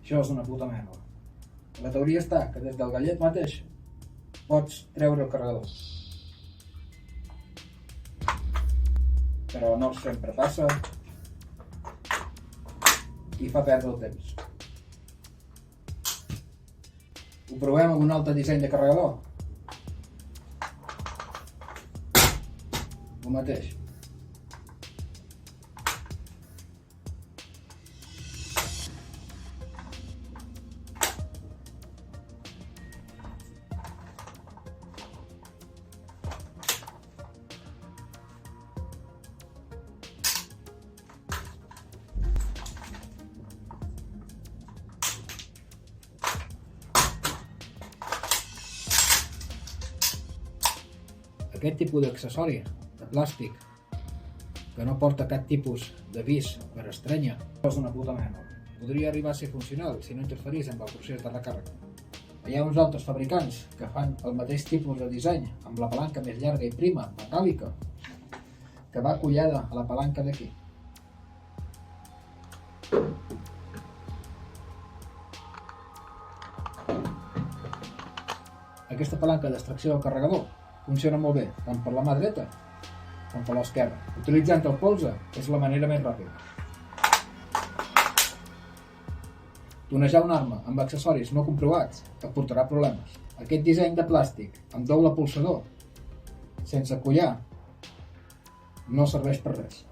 Això és una puta merda. La teoria està que des del gallet mateix pots treure el carregador. Però no sempre passa i fa perdre el temps. Ho provem amb un altre disseny de carregador. El mateix. Aquest tipus d'accessori de plàstic que no porta cap tipus d'avís per estrènyer és una puta merda. Podria arribar a ser funcional si no interferís amb el procés de recàrrega. Hi ha uns altres fabricants que fan el mateix tipus de disseny amb la palanca més llarga i prima, metàl·lica, que va collada a la palanca d'aquí. Aquesta palanca d'extracció del carregador funciona molt bé, tant per la mà dreta com per l'esquerra. Utilitzant el polze és la manera més ràpida. Tunejar una arma amb accessoris no comprovats et portarà problemes. Aquest disseny de plàstic amb doble polsador, sense collar, no serveix per res.